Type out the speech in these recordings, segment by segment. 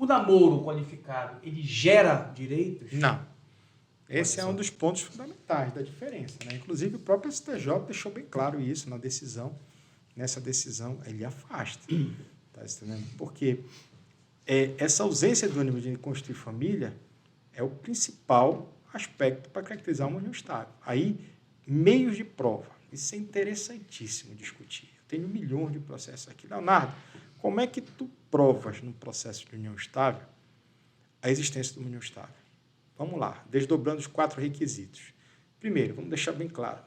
O namoro qualificado, ele gera direitos? Não. Esse é um dos pontos fundamentais da diferença, né? Inclusive, o próprio STJ deixou bem claro isso na decisão. Nessa decisão, ele afasta. Tá entendendo? Porque essa ausência do ânimo de constituir família é o principal aspecto para caracterizar uma união estável. Aí, meios de prova. Isso é interessantíssimo discutir. Eu tenho milhões de processos aqui. Leonardo, como é que tu provas no processo de união estável a existência de uma união estável? Vamos lá, desdobrando os 4 requisitos. Primeiro, vamos deixar bem claro,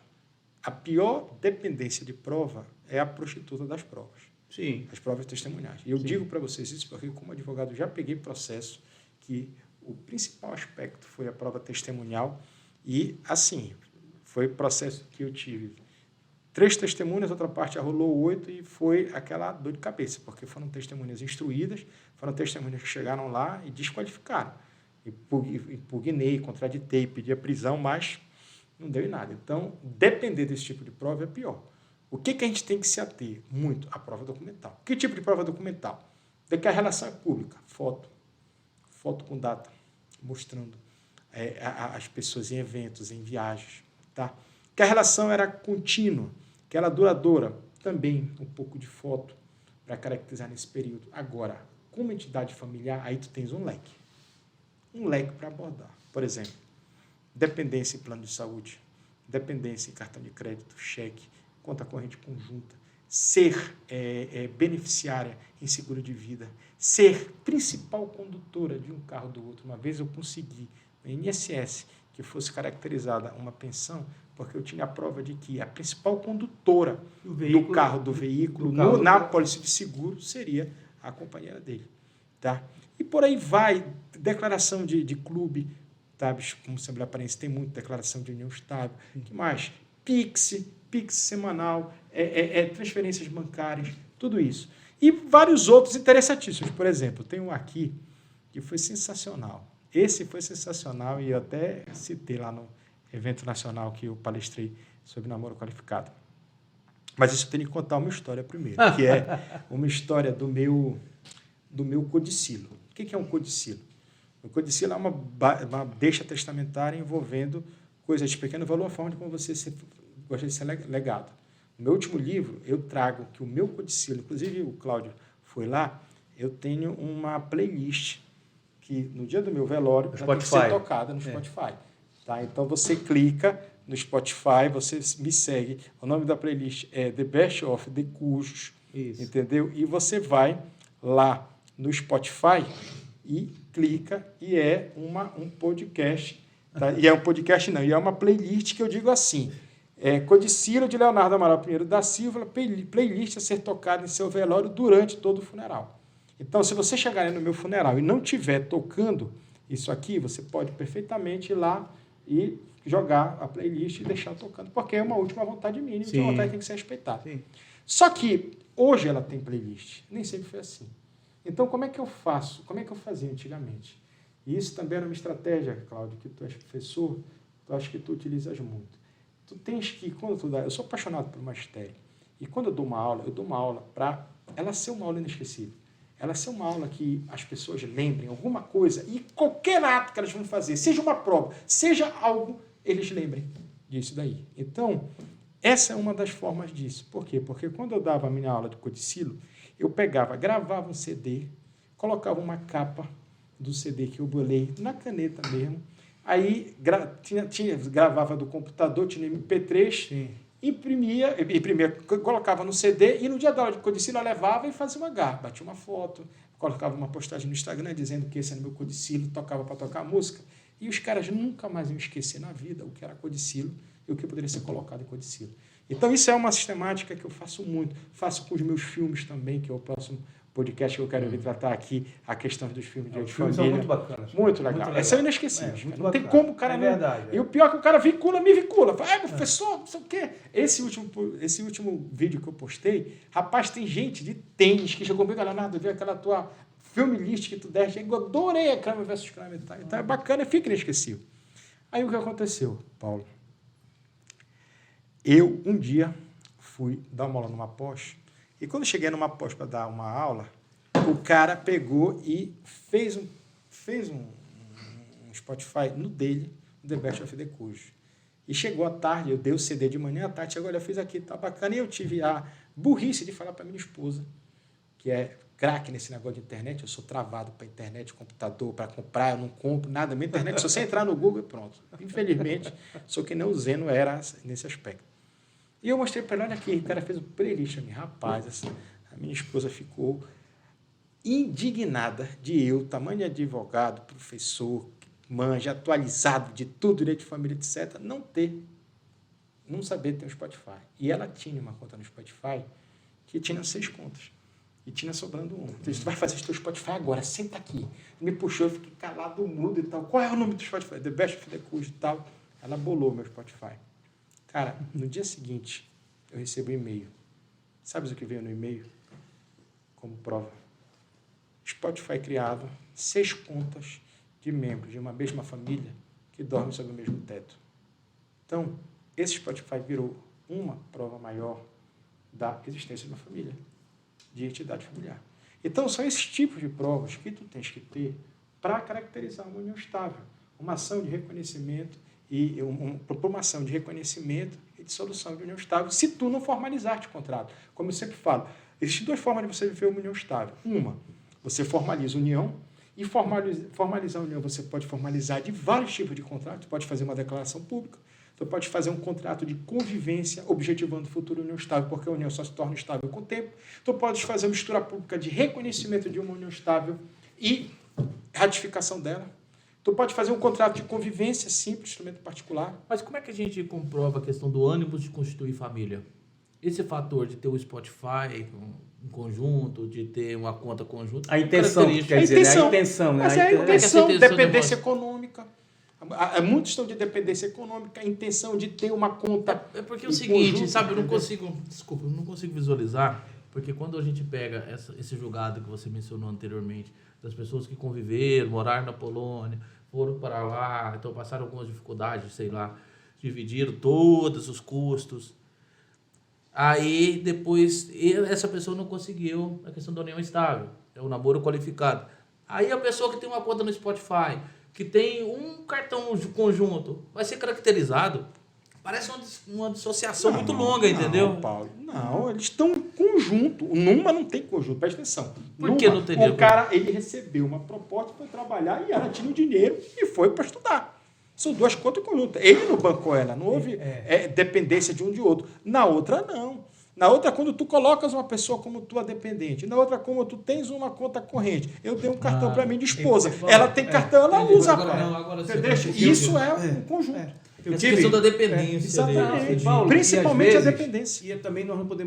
a pior dependência de prova é a prostituta das provas. Sim. As provas testemunhais. E eu digo para vocês isso porque, como advogado, já peguei processo que o principal aspecto foi a prova testemunhal e, assim, foi processo que eu tive 3 testemunhas, outra parte arrolou 8 e foi aquela dor de cabeça, porque foram testemunhas instruídas, foram testemunhas que chegaram lá e desqualificaram. Impugnei, contraditei, pedi a prisão, mas não deu em nada. Então, depender desse tipo de prova é pior. O que a gente tem que se ater? Muito a prova documental. Que tipo de prova documental? De que a relação é pública. Foto com data, mostrando as pessoas em eventos, em viagens. Tá? Que a relação era contínua, que ela duradoura. Também um pouco de foto para caracterizar nesse período. Agora, como entidade familiar, aí tu tens um leque. Um leque para abordar. Por exemplo, dependência em plano de saúde, dependência em cartão de crédito, cheque, conta corrente conjunta, ser beneficiária em seguro de vida, ser principal condutora de um carro do outro. Uma vez eu consegui, no INSS, que fosse caracterizada uma pensão, porque eu tinha a prova de que a principal condutora do carro do veículo, na apólice de seguro, seria a companheira dele. Tá? E por aí vai, declaração de clube, tá? Como Assembleia Paraense tem muito, declaração de união estável. O que mais? Pix semanal, transferências bancárias, tudo isso. E vários outros interessantíssimos. Por exemplo, tem um aqui que foi sensacional. Esse foi sensacional e eu até citei lá no evento nacional que eu palestrei sobre namoro qualificado. Mas isso eu tenho que contar uma história primeiro, que é uma história do meu codicilo. O que é um codicilo? O codicilo é uma deixa testamentária envolvendo coisas de pequeno valor, a forma de como você gostaria de ser legado. No meu último livro, eu trago que o meu codicilo, inclusive o Cláudio foi lá, eu tenho uma playlist que no dia do meu velório já tem que ser tocada no Spotify. Tá? Então, você clica no Spotify, você me segue. O nome da playlist é The Best of The Cujos, entendeu? E você vai lá no Spotify e clica e é um podcast. Tá? E é um podcast não, e é uma playlist que eu digo assim, Codicilo de Leonardo Amaral Pinheiro da Silva, playlist a ser tocada em seu velório durante todo o funeral. Então, se você chegar no meu funeral e não estiver tocando isso aqui, você pode perfeitamente ir lá e jogar a playlist e deixar tocando, porque é uma última vontade minha, e a vontade tem que ser respeitada. Sim. Só que hoje ela tem playlist, nem sempre foi assim. Então, como é que eu faço? Como é que eu fazia antigamente? E isso também era uma estratégia, Cláudio, que tu és professor, tu acho que tu utilizas muito. Tu tens que, quando tu dá, eu sou apaixonado por magistério, e quando eu dou uma aula para ela ser uma aula inesquecível. Ela ser uma aula que as pessoas lembrem alguma coisa, e qualquer ato que elas vão fazer, seja uma prova, seja algo, eles lembrem disso daí. Então, essa é uma das formas disso. Por quê? Porque quando eu dava a minha aula de codicilo, eu gravava um CD, colocava uma capa do CD que eu bolei na caneta mesmo, aí gravava do computador, tinha MP3, imprimia, colocava no CD e no dia da aula de codicilo eu levava e fazia uma garra, batia uma foto, colocava uma postagem no Instagram dizendo que esse era meu codicilo, tocava para tocar música, e os caras nunca mais iam esquecer na vida o que era codicilo e o que poderia ser colocado em codicilo. Então isso é uma sistemática que eu faço muito, faço com os meus filmes também, que é o próximo podcast que eu quero vir tratar aqui, a questão dos filmes de família. São muito bacanas. Muito legal. Essa é inesquecível. Não tem bacana. como o cara... É verdade. E o pior é que o cara me vincula. Fala, professor, não sei o quê. Esse último vídeo que eu postei, rapaz, tem gente de tênis que chegou comigo, Leonardo, eu vi aquela tua filme list que tu deste, eu adorei a Kramer versus Kramer. Então é bacana e fica inesquecível. Aí o que aconteceu, Paulo? Eu, um dia, fui dar uma aula numa pós, e quando cheguei numa pós para dar uma aula, o cara pegou e fez um Spotify no dele, no The Best of the Cujo. E chegou à tarde, eu dei o CD de manhã, à tarde chegou, olha, eu fiz aqui, tá bacana. E eu tive a burrice de falar para minha esposa, que é craque nesse negócio de internet, eu sou travado para internet, computador, para comprar, eu não compro nada. Minha internet, se você entrar no Google, pronto. Infelizmente, sou que nem o Zeno era nesse aspecto. E eu mostrei para ela, olha aqui, o cara fez um playlist, rapaz, a minha esposa ficou indignada de eu, tamanho de advogado, professor, manja, atualizado de tudo, direito de família, etc., não saber ter um Spotify. E ela tinha uma conta no Spotify que tinha 6 contas. E tinha sobrando uma. Então, você vai fazer o teu Spotify agora, senta aqui. Me puxou, eu fiquei calado, mudo e tal. Qual é o nome do Spotify? The Best of the Cujo e tal. Ela bolou meu Spotify. Cara, no dia seguinte, eu recebo um e-mail. Sabe o que veio no e-mail? Como prova. Spotify criado, 6 contas de membros de uma mesma família que dormem sob o mesmo teto. Então, esse Spotify virou uma prova maior da existência de uma família, de entidade familiar. Então, são esses tipos de provas que tu tens que ter para caracterizar uma união estável. Uma ação de reconhecimento e uma ação de reconhecimento e de solução de união estável, se tu não formalizar de contrato. Como eu sempre falo, existem 2 formas de você viver uma união estável. Uma, você formaliza união, e formalizar a união você pode formalizar de vários tipos de contrato. Tu pode fazer uma declaração pública, tu pode fazer um contrato de convivência objetivando o futuro união estável, porque a união só se torna estável com o tempo. Tu podes fazer uma mistura pública de reconhecimento de uma união estável e ratificação dela. Tu pode fazer um contrato de convivência simples, instrumento particular. Mas como é que a gente comprova a questão do ânimo de constituir família? Esse fator de ter o Spotify em conjunto, de ter uma conta conjunta... A intenção, quer dizer, né? A intenção, né? Mas é a intenção, dependência econômica. Muitos estão de dependência econômica, a intenção de ter uma conta... É porque é o seguinte, sabe, eu não consigo visualizar, porque quando a gente pega esse julgado que você mencionou anteriormente, das pessoas que conviveram, moraram na Polônia, foram para lá, então passaram algumas dificuldades, sei lá, dividiram todos os custos. Aí, depois, essa pessoa não conseguiu a questão da união estável, é o namoro qualificado. Aí, a pessoa que tem uma conta no Spotify, que tem um cartão conjunto, vai ser caracterizado. Parece uma dissociação muito longa, entendeu? Paulo, não, eles estão em conjunto. O Numa não tem conjunto, presta atenção. Por que não teria? O cara, ele recebeu uma proposta para trabalhar e ela tinha o dinheiro e foi para estudar. São 2 contas conjuntas. Ele não bancou ela, não houve dependência de um de outro. Na outra, não. Na outra, quando tu colocas uma pessoa como tua dependente. Na outra, como tu tens uma conta corrente. Eu tenho um cartão para mim de esposa. Ela tem cartão, ela usa. Isso é um conjunto. A questão da dependência. Exatamente. Principalmente a dependência. E também nós não podemos